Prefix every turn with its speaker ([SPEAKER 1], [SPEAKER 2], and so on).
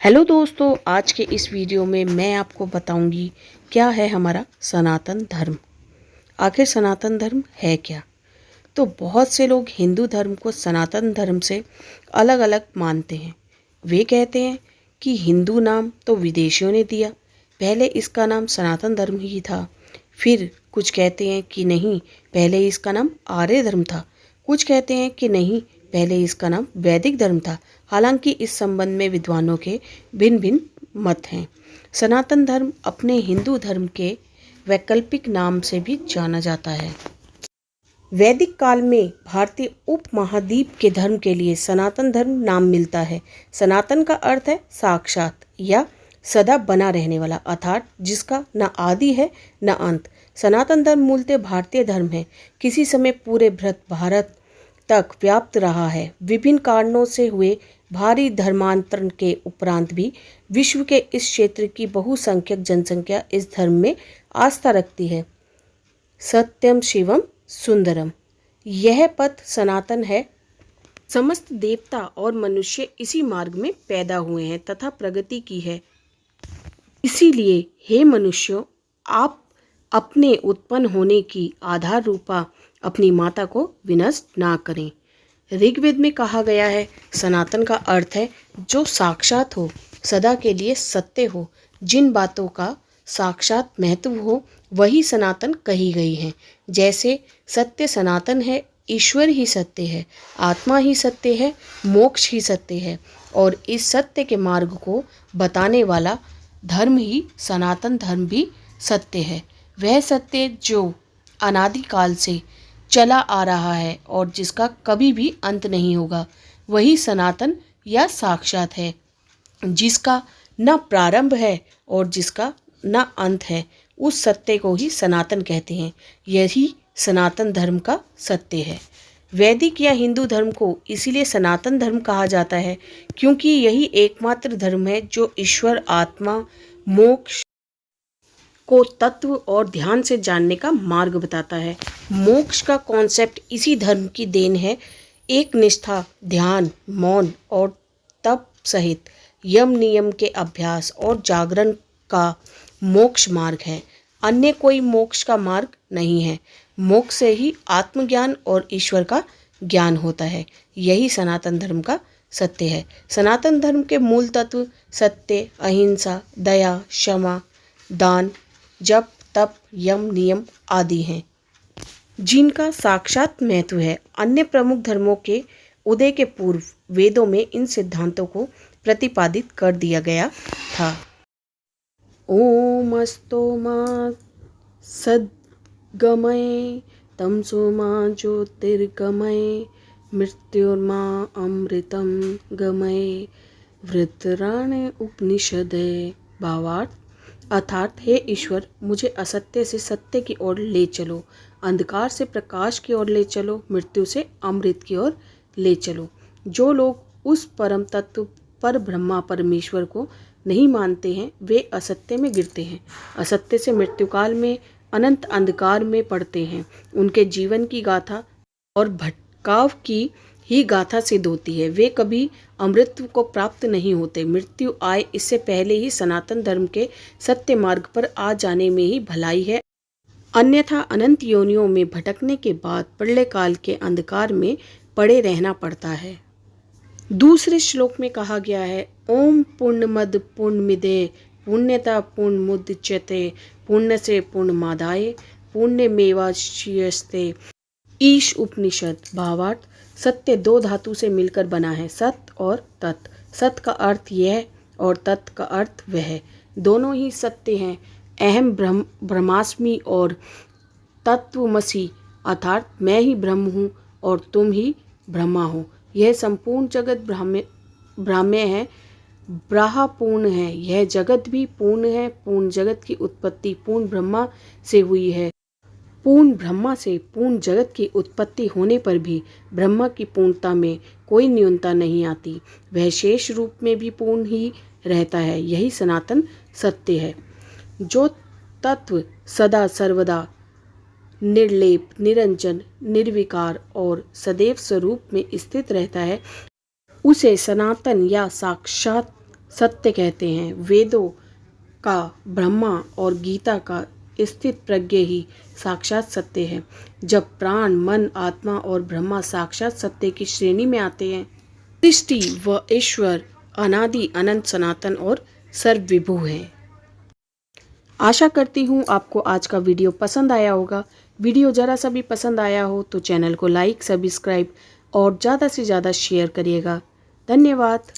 [SPEAKER 1] Hello दोस्तों, आज के इस वीडियो में मैं आपको बताऊंगी क्या है हमारा सनातन धर्म। आखिर सनातन धर्म है क्या। तो बहुत से लोग हिंदू धर्म को सनातन धर्म से अलग अलग मानते हैं। वे कहते हैं कि हिंदू नाम तो विदेशियों ने दिया, पहले इसका नाम सनातन धर्म ही था। फिर कुछ कहते हैं कि नहीं, पहले इसका नाम आर्य धर्म था। कुछ कहते हैं कि नहीं, पहले इसका नाम वैदिक धर्म था। हालांकि इस संबंध में विद्वानों के भिन्न भिन्न मत हैं। सनातन धर्म अपने हिंदू धर्म के वैकल्पिक नाम से भी जाना जाता है। वैदिक काल में भारतीय उपमहाद्वीप के धर्म के लिए सनातन धर्म नाम मिलता है। सनातन का अर्थ है साक्षात या सदा बना रहने वाला, अर्थात जिसका न आदि है न अंत। सनातन धर्म मूलतः भारतीय धर्म है। किसी समय पूरे भारत तक व्याप्त रहा है। विभिन्न कारणों से हुए भारी धर्मांतरण के उपरांत भी विश्व के इस क्षेत्र की बहुसंख्यक जनसंख्या इस धर्म में आस्था रखती है। सत्यम शिवम सुंदरम, यह पथ सनातन है। समस्त देवता और मनुष्य इसी मार्ग में पैदा हुए हैं तथा प्रगति की है। इसीलिए हे मनुष्यों, आप अपने उत्पन्न होने की आधार रूपा अपनी माता को विनष्ट ना करें। ऋग्वेद में कहा गया है, सनातन का अर्थ है जो साक्षात हो, सदा के लिए सत्य हो, जिन बातों का साक्षात महत्व हो वही सनातन कही गई है। जैसे सत्य सनातन है, ईश्वर ही सत्य है, आत्मा ही सत्य है, मोक्ष ही सत्य है, और इस सत्य के मार्ग को बताने वाला धर्म ही सनातन धर्म भी सत्य है। वह सत्य जो अनादिकाल से चला आ रहा है और जिसका कभी भी अंत नहीं होगा, वही सनातन या साक्षात है, जिसका न प्रारंभ है और जिसका न अंत है। उस सत्य को ही सनातन कहते हैं। यही सनातन धर्म का सत्य है। वैदिक या हिंदू धर्म को इसीलिए सनातन धर्म कहा जाता है क्योंकि यही एकमात्र धर्म है जो ईश्वर, आत्मा, मोक्ष को तत्व और ध्यान से जानने का मार्ग बताता है। मोक्ष का कॉन्सेप्ट इसी धर्म की देन है। एक निष्ठा, ध्यान, मौन और तप सहित यम नियम के अभ्यास और जागरण का मोक्ष मार्ग है। अन्य कोई मोक्ष का मार्ग नहीं है। मोक्ष से ही आत्मज्ञान और ईश्वर का ज्ञान होता है। यही सनातन धर्म का सत्य है। सनातन धर्म के मूल तत्व सत्य, अहिंसा, दया, क्षमा, दान, जप, तप, यम, नियम आदि हैं, जिनका साक्षात महत्व है। अन्य प्रमुख धर्मों के उदय के पूर्व वेदों में इन सिद्धांतों को प्रतिपादित कर दिया गया था। ओम अस्तोमा सद्गमय तमसोमा ज्योतिर्गमय मृत्युर्मा अमृतम गमय वृतराणे उपनिषदे। भावार्थ, अर्थात हे ईश्वर, मुझे असत्य से सत्य की ओर ले चलो, अंधकार से प्रकाश की ओर ले चलो, मृत्यु से अमृत की ओर ले चलो। जो लोग उस परम तत्व पर ब्रह्मा परमेश्वर को नहीं मानते हैं, वे असत्य में गिरते हैं। असत्य से मृत्युकाल में अनंत अंधकार में पड़ते हैं। उनके जीवन की गाथा और भटकाव की ही गाथा सिद्ध होती है। वे कभी अमृत को प्राप्त नहीं होते। मृत्यु आए इससे पहले ही सनातन धर्म के सत्य मार्ग पर आ जाने में ही भलाई है, अन्यथा अनंत योनियों में भटकने के बाद प्रलय काल के अंधकार में पड़े रहना पड़ता है। दूसरे श्लोक में कहा गया है, ओम पूर्णमद पूर्णमिदे पुण्यता पूर्णमुदच्यते पुण्य से पूर्णमादाय पुण्यमेवावशिष्यते। ईश उपनिषद। भावार्थ, सत्य दो धातु से मिलकर बना है, सत और तत्। सत का अर्थ यह और तत् का अर्थ वह। दोनों ही सत्य हैं। अहम ब्रह्मास्मि और तत्वमसि, अर्थात मैं ही ब्रह्म हूँ और तुम ही ब्रह्मा हो। यह संपूर्ण जगत ब्राह्म्य है, ब्राहा पूर्ण है। यह जगत भी पूर्ण है। पूर्ण जगत की उत्पत्ति पूर्ण ब्रह्मा से हुई है। पूर्ण ब्रह्मा से पूर्ण जगत की उत्पत्ति होने पर भी ब्रह्मा की पूर्णता में कोई न्यूनता नहीं आती। वह शेष रूप में भी पूर्ण ही रहता है। यही सनातन सत्य है। जो तत्व सदा सर्वदा निर्लेप, निरंजन, निर्विकार और सदैव स्वरूप में स्थित रहता है, उसे सनातन या साक्षात सत्य कहते हैं। वेदों का, ब्रह्मा और गीता का स्थित प्रज्ञ ही साक्षात सत्य है। जब प्राण, मन, आत्मा और ब्रह्मा साक्षात सत्य की श्रेणी में आते हैं, सृष्टि व ईश्वर अनादि, अनंत, सनातन और सर्वविभू है। आशा करती हूँ आपको आज का वीडियो पसंद आया होगा। वीडियो ज़रा सा भी पसंद आया हो तो चैनल को लाइक, सब्सक्राइब और ज़्यादा से ज़्यादा शेयर करिएगा। धन्यवाद।